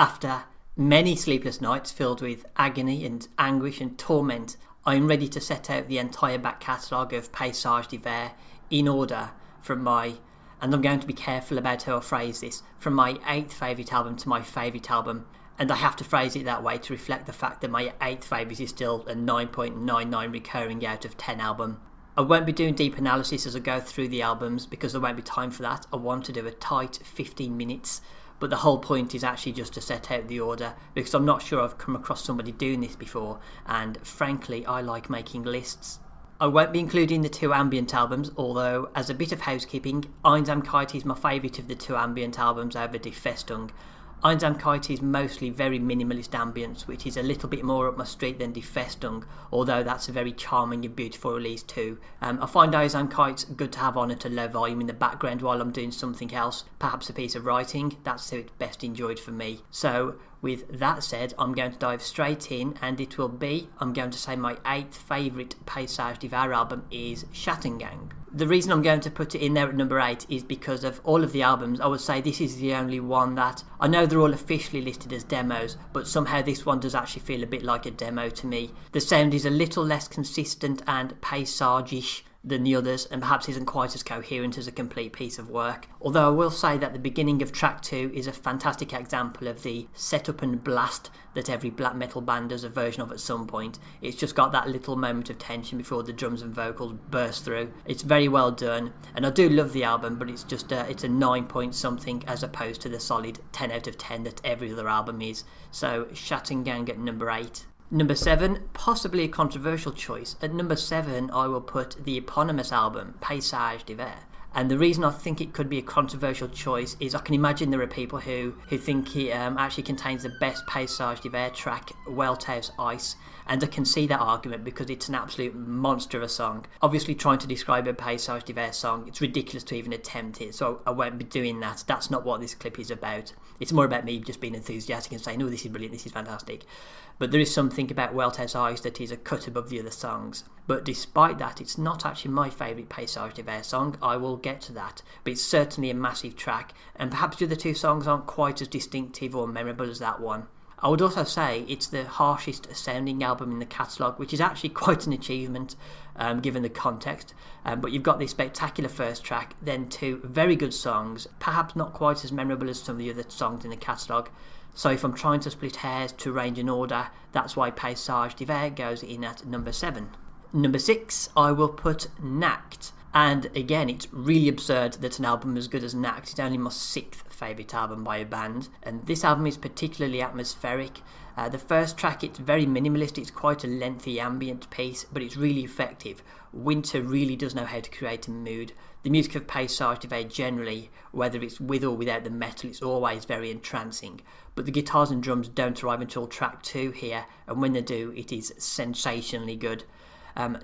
After many sleepless nights filled with agony and anguish and torment, I am ready to set out the entire back catalogue of Paysage Die in order from my, and I'm going to be careful about how I phrase this, from my 8th favourite album to my favourite album. And I have to phrase it that way to reflect the fact that my 8th favourite is still a 9.99 recurring out of 10 album. I won't be doing deep analysis as I go through the albums because there won't be time for that. I want to do a tight 15 minutes, but the whole point is actually just to set out the order because I'm not sure I've come across somebody doing this before, and frankly I like making lists. I won't be including the 2 ambient albums, although as a bit of housekeeping, Einsamkeit is my favourite of the 2 ambient albums over Die Festung. Einsamkeit is mostly very minimalist ambience, which is a little bit more up my street than Die Festung, although that's a very charming and beautiful release too. I find Einsamkeit good to have on at a low volume in the background while I'm doing something else, perhaps a piece of writing. That's how it's best enjoyed for me. So with that said, I'm going to dive straight in, and it will be, I'm going to say my 8th favourite Paysage Die album is Schattengang. The reason I'm going to put it in there at number 8 is because of all of the albums, I would say this is the only one that, I know they're all officially listed as demos, but somehow this one does actually feel a bit like a demo to me. The sound is a little less consistent and Paysage-ish than the others, and perhaps isn't quite as coherent as a complete piece of work. Although I will say that the beginning of track 2 is a fantastic example of the setup and blast that every black metal band does a version of at some point. It's just got that little moment of tension before the drums and vocals burst through. It's very well done, and I do love the album, but it's just it's a 9 point something as opposed to the solid 10 out of 10 that every other album is. So Schattengang at number 8. Number 7, possibly a controversial choice. At number 7, I will put the eponymous album, Paysage Die. And the reason I think it could be a controversial choice is I can imagine there are people who think it actually contains the best Paysage Die track, Welthouse Ice. And I can see that argument because it's an absolute monster of a song. Obviously, trying to describe a Paysage Die song, it's ridiculous to even attempt it, so I won't be doing that. That's not what this clip is about. It's more about me just being enthusiastic and saying, oh, this is brilliant, this is fantastic. But there is something about Welthouse Ice that is a cut above the other songs. But despite that, it's not actually my favourite Paysage Die song. I will get to that. But it's certainly a massive track, and perhaps the other 2 songs aren't quite as distinctive or memorable as that one. I would also say it's the harshest sounding album in the catalogue, which is actually quite an achievement given the context. But you've got this spectacular first track, then 2 very good songs, perhaps not quite as memorable as some of the other songs in the catalogue. So if I'm trying to split hairs to arrange an order, that's why Paysage Die goes in at number 7. Number 6, I will put Nacht. And again, it's really absurd that an album as good as Nacht is only my 6th favourite album by a band, and this album is particularly atmospheric. The first track, it's very minimalist, it's quite a lengthy ambient piece, but it's really effective. Winter really does know how to create a mood. The music of Paysage Die generally, whether it's with or without the metal, it's always very entrancing. But the guitars and drums don't arrive until track 2 here, and when they do, it is sensationally good.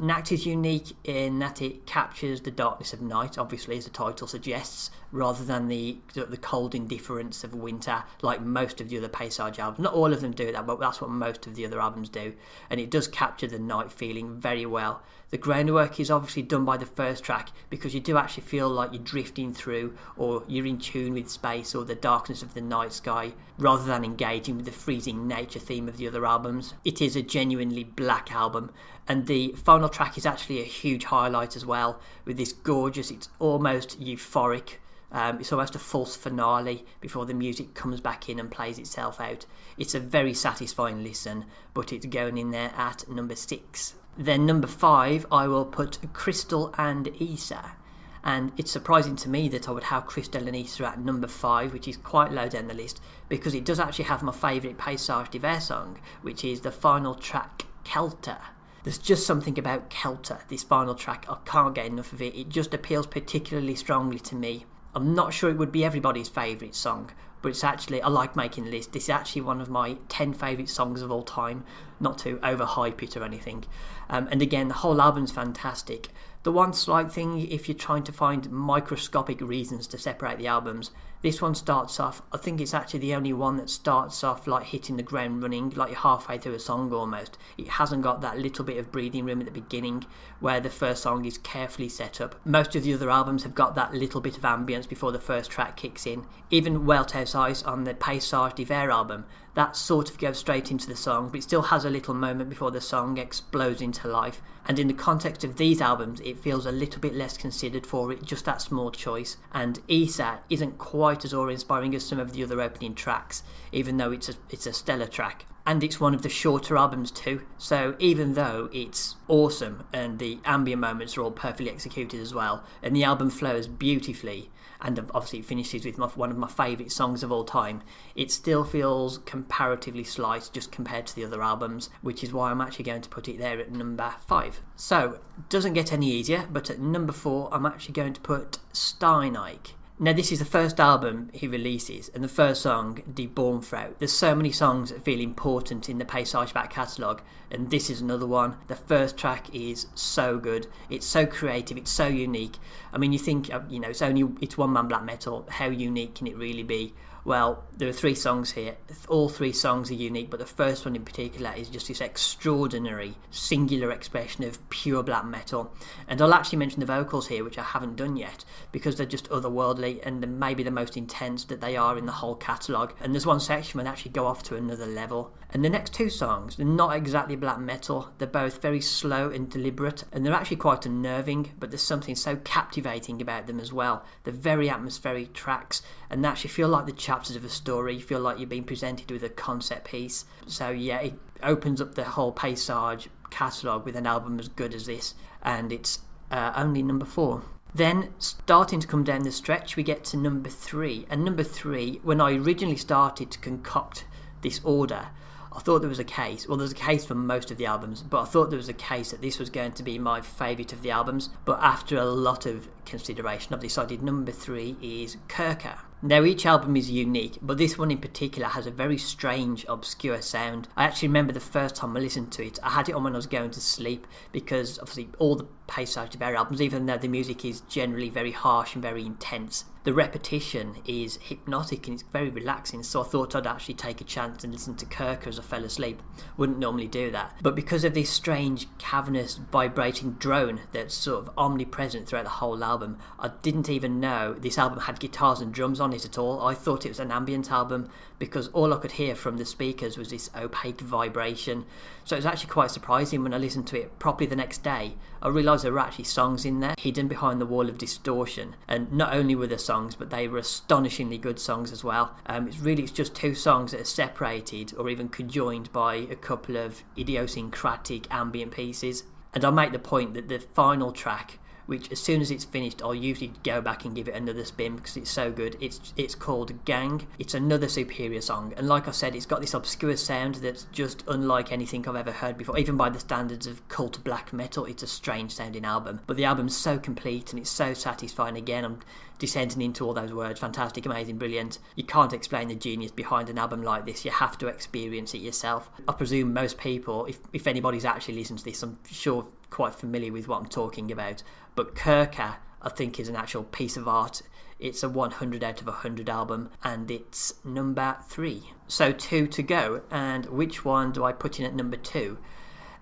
Nacht is unique in that it captures the darkness of night, obviously, as the title suggests, rather than the cold indifference of winter, like most of the other Paysage albums. Not all of them do that, but that's what most of the other albums do, and it does capture the night feeling very well. The groundwork is obviously done by the first track, because you do actually feel like you're drifting through, or you're in tune with space or the darkness of the night sky, rather than engaging with the freezing nature theme of the other albums. It is a genuinely black album, and the final track is actually a huge highlight as well, with this gorgeous, it's almost euphoric, it's almost a false finale before the music comes back in and plays itself out. It's a very satisfying listen, but it's going in there at number 6. Then number 5, I will put Kristall and Isa. And it's surprising to me that I would have Kristall and Isa at number 5, which is quite low down the list, because it does actually have my favourite Paysage Die song, which is the final track, Kerker. There's just something about Kerker, this final track, I can't get enough of it. It just appeals particularly strongly to me. I'm not sure it would be everybody's favourite song, but it's actually, I like making lists. This is actually one of my 10 favourite songs of all time, not to overhype it or anything. And again, the whole album's fantastic. The one slight thing, if you're trying to find microscopic reasons to separate the albums, This one starts off, I think it's actually the only one that starts off like hitting the ground running, like you're halfway through a song almost. It hasn't got that little bit of breathing room at the beginning where the first song is carefully set up. Most of the other albums have got that little bit of ambience before the first track kicks in. Even Welthouse Ice on the Paysage Die Festung album, that sort of goes straight into the song, but it still has a little moment before the song explodes into life. And in the context of these albums, it feels a little bit less considered for it, just that small choice. And Isa isn't quite as awe-inspiring as some of the other opening tracks, even though it's a stellar track. And it's one of the shorter albums too, so even though it's awesome and the ambient moments are all perfectly executed as well, and the album flows beautifully, and obviously it finishes with one of my favourite songs of all time, it still feels comparatively slight just compared to the other albums, which is why I'm actually going to put it there at number 5. So, doesn't get any easier, but at number 4 I'm actually going to put Steineiche. Now this is the first album he releases, and the first song, Die Baumfrau. There's so many songs that feel important in the Paysage back catalogue, and this is another one. The first track is so good, it's so creative, it's so unique. I mean, you think, it's one-man black metal, how unique can it really be? Well, there are 3 songs here. All 3 songs are unique, but the first one in particular is just this extraordinary, singular expression of pure black metal. And I'll actually mention the vocals here, which I haven't done yet, because they're just otherworldly and maybe the most intense that they are in the whole catalogue. And there's one section where they actually go off to another level. And the next 2 songs, they're not exactly black metal. They're both very slow and deliberate, and they're actually quite unnerving, but there's something so captivating about them as well. They're very atmospheric tracks, and they actually feel like the chapters of a story. You feel like you're being presented with a concept piece. So yeah, it opens up the whole Paysage catalogue with an album as good as this, and it's only number 4. Then, starting to come down the stretch, we get to number 3. And number 3, when I originally started to concoct this order, I thought there was a case, well there's a case for most of the albums, but I thought there was a case that this was going to be my favourite of the albums. But after a lot of consideration, I've decided number 3 is Kerker. Now each album is unique, but this one in particular has a very strange, obscure sound. I actually remember the first time I listened to it, I had it on when I was going to sleep, because obviously all the Paysage Die Festung albums, even though the music is generally very harsh and very intense, the repetition is hypnotic and it's very relaxing, so I thought I'd actually take a chance and listen to Kerker as I fell asleep. Wouldn't normally do that, but because of this strange, cavernous, vibrating drone that's sort of omnipresent throughout the whole album, I didn't even know this album had guitars and drums on it at all. I thought it was an ambient album because all I could hear from the speakers was this opaque vibration. So it was actually quite surprising when I listened to it properly the next day. I realised there were actually songs in there hidden behind the wall of distortion, and not only were there songs, but they were astonishingly good songs as well. It's just 2 songs that are separated or even conjoined by a couple of idiosyncratic ambient pieces. And I'll make the point that the final track, which as soon as it's finished I'll usually go back and give it another spin because it's so good, it's called Gang. It's another superior song, and like I said, it's got this obscure sound that's just unlike anything I've ever heard before. Even by the standards of cult black metal, it's a strange sounding album, but the album's so complete and it's so satisfying. Again, I'm descending into all those words: fantastic, amazing, brilliant. You can't explain the genius behind an album like this, you have to experience it yourself. I presume most people, if anybody's actually listened to this, I'm sure quite familiar with what I'm talking about. But Kerker, I think, is an actual piece of art. It's a 100 out of 100 album, and it's number 3. So 2 to go, and which one do I put in at number 2?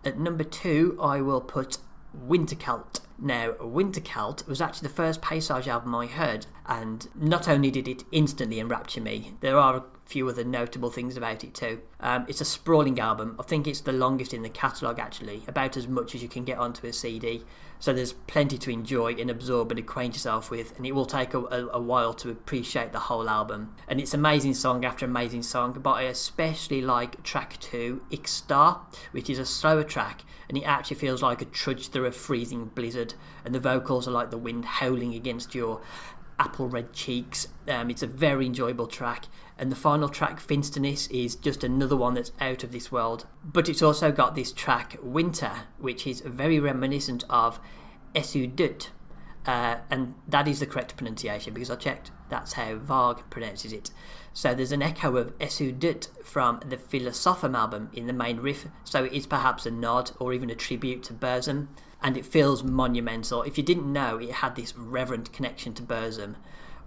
At number 2 I will put Winterkaelte. Now, Winterkaelte was actually the first Paysage album I heard, and not only did it instantly enrapture me, there are a few other notable things about it too. It's a sprawling album. I think it's the longest in the catalogue actually, about as much as you can get onto a CD. So there's plenty to enjoy and absorb and acquaint yourself with, and it will take a while to appreciate the whole album. And it's amazing song after amazing song, but I especially like track 2, Ich Star, which is a slower track, and it actually feels like a trudge through a freezing blizzard, and the vocals are like the wind howling against your apple red cheeks. It's a very enjoyable track, and the final track, Finsternis, is just another one that's out of this world. But it's also got this track Winter, which is very reminiscent of Esudut, and that is the correct pronunciation because I checked, that's how Varg pronounces it. So there's an echo of Esudut from the Philosophum album in the main riff, so it is perhaps a nod or even a tribute to Burzum, and it feels monumental. If you didn't know, it had this reverent connection to Burzum,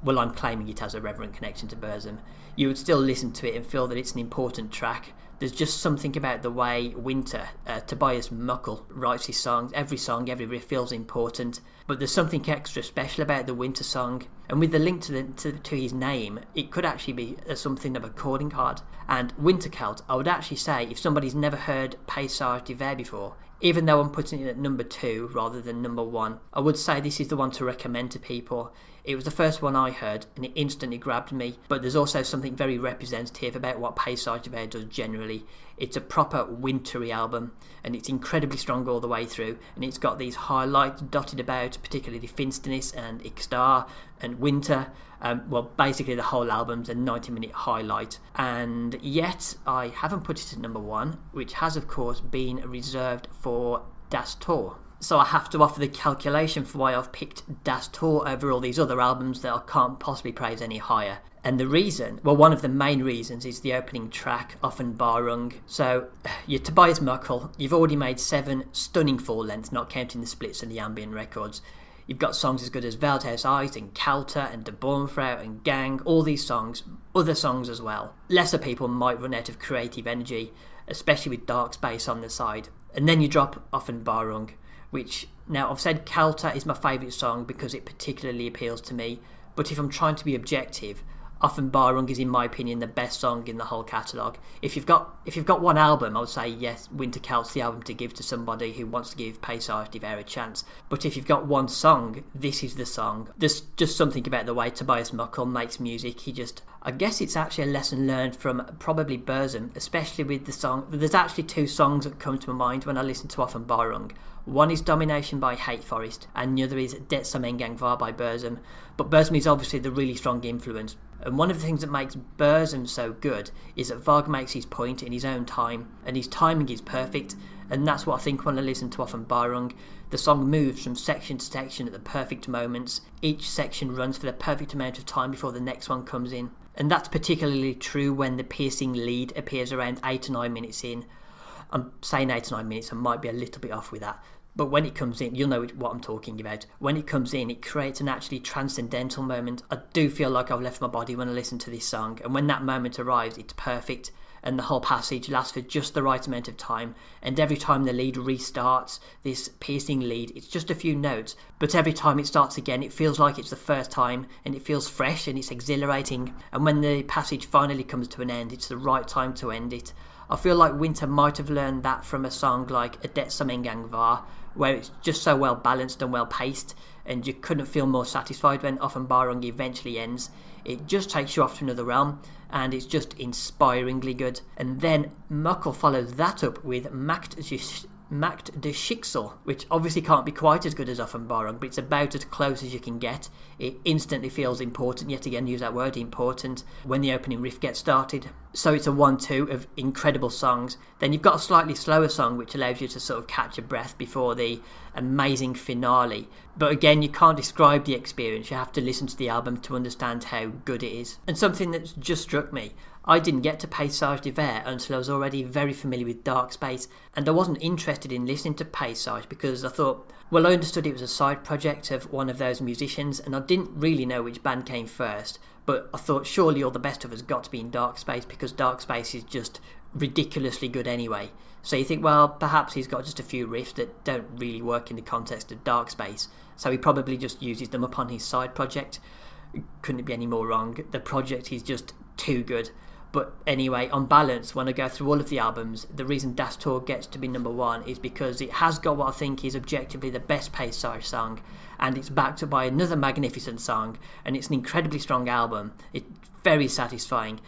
well, I'm claiming it has a reverent connection to Burzum, you would still listen to it and feel that it's an important track. There's just something about the way Winter, Tobias Muckle, writes his songs. Every song, every riff feels important, but there's something extra special about the Winter song. And with the link to his name, it could actually be something of a calling card. And Winterkaelte, I would actually say, if somebody's never heard Paysage Die before, even though I'm putting it at number 2 rather than number 1, I would say this is the one to recommend to people. It was the first one I heard and it instantly grabbed me, but there's also something very representative about what Paysage Die does generally. It's a proper wintry album and it's incredibly strong all the way through, and it's got these highlights dotted about, particularly Finsternis and Ixtar and Winter. Well, basically the whole album's a 90-minute highlight, and yet I haven't put it at number 1, which has of course been reserved for Das Tor. So I have to offer the calculation for why I've picked Das Tor over all these other albums that I can't possibly praise any higher. And the reason, well, one of the main reasons is the opening track, Offenbarung. So, you're Tobias Muckle, you've already made 7 stunning full lengths, not counting the splits and the ambient records. You've got songs as good as Veldhaus Eyes and Kaelte and De Bornfrau and Gang, all these songs, other songs as well. Lesser people might run out of creative energy, especially with Dark Space on the side. And then you drop Offenbarung, which, now I've said Kaelte is my favourite song because it particularly appeals to me, but if I'm trying to be objective, Offenbarung is in my opinion the best song in the whole catalogue. If you've got one album, I would say yes, Winterkaelte's the album to give to somebody who wants to give Paysage Die a chance. But if you've got one song, this is the song. There's just something about the way Tobias Muckle makes music. I guess it's actually a lesson learned from probably Burzum, especially with the song. There's actually 2 songs that come to my mind when I listen to Offenbarung. One is Domination by Hate Forest, and the other is Det Schattengang by Burzum. But Burzum is obviously the really strong influence. And one of the things that makes Burzum so good is that Varg makes his point in his own time, and his timing is perfect, and that's what I think when I listen to Offenbarung. The song moves from section to section at the perfect moments. Each section runs for the perfect amount of time before the next one comes in. And that's particularly true when the piercing lead appears around 8 or 9 minutes in. I'm saying 8 or 9 minutes, I might be a little bit off with that. But when it comes in, you'll know what I'm talking about. When it comes in, it creates an actually transcendental moment. I do feel like I've left my body when I listen to this song, and when that moment arrives, it's perfect, and the whole passage lasts for just the right amount of time, and every time the lead restarts, this piercing lead, it's just a few notes, but every time it starts again, it feels like it's the first time, and it feels fresh, and it's exhilarating, and when the passage finally comes to an end, it's the right time to end it. I feel like Winter might have learned that from a song like Det Schattengang, where it's just so well balanced and well paced, and you couldn't feel more satisfied when Offenbarung eventually ends. It just takes you off to another realm, and it's just inspiringly good. And then Muckle follows that up with Nacht de Schicksal, which obviously can't be quite as good as Offenbarung, but it's about as close as you can get. It instantly feels important, yet again use that word, important, when the opening riff gets started. So it's a 1-2 of incredible songs. Then you've got a slightly slower song which allows you to sort of catch your breath before the amazing finale. But again, you can't describe the experience, you have to listen to the album to understand how good it is. And something that's just struck me, I didn't get to Paysage Die until I was already very familiar with Dark Space, and I wasn't interested in listening to Paysage because I thought, well, I understood it was a side project of one of those musicians, and I didn't really know which band came first, but I thought surely All the Best of Us got to be in Dark Space because Dark Space is just ridiculously good anyway. So you think, well, perhaps he's got just a few riffs that don't really work in the context of Dark Space, so he probably just uses them upon his side project. Couldn't be any more wrong. The project is just too good. But anyway, on balance, when I go through all of the albums, the reason Das Tor gets to be number 1 is because it has got what I think is objectively the best Paysage song, and it's backed up by another magnificent song, and it's an incredibly strong album. It's very satisfying,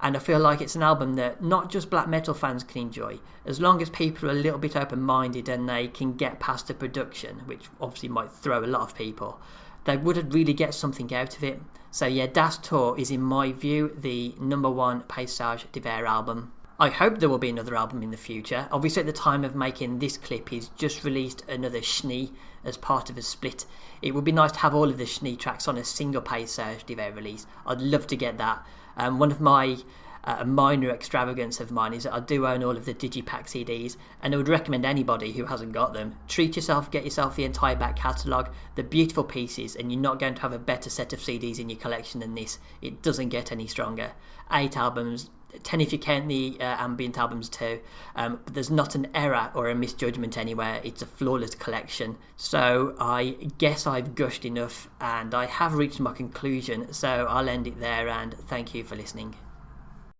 and I feel like it's an album that not just black metal fans can enjoy, as long as people are a little bit open-minded and they can get past the production, which obviously might throw a lot of people. They would really get something out of it. So yeah, Das Tor is in my view the number 1 Paysage Die album. I hope there will be another album in the future. Obviously at the time of making this clip he's just released another Schnee as part of a split. It would be nice to have all of the Schnee tracks on a single Paysage Die release. I'd love to get that. One of my a minor extravagance of mine is that I do own all of the Digipack CDs, and I would recommend anybody who hasn't got them, treat yourself, get yourself the entire back catalogue. They're beautiful pieces, and you're not going to have a better set of CDs in your collection than this. It doesn't get any stronger. 8 albums, 10 if you count the ambient albums too, but there's not an error or a misjudgment anywhere. It's a flawless collection. So I guess I've gushed enough and I have reached my conclusion, so I'll end it there, and thank you for listening.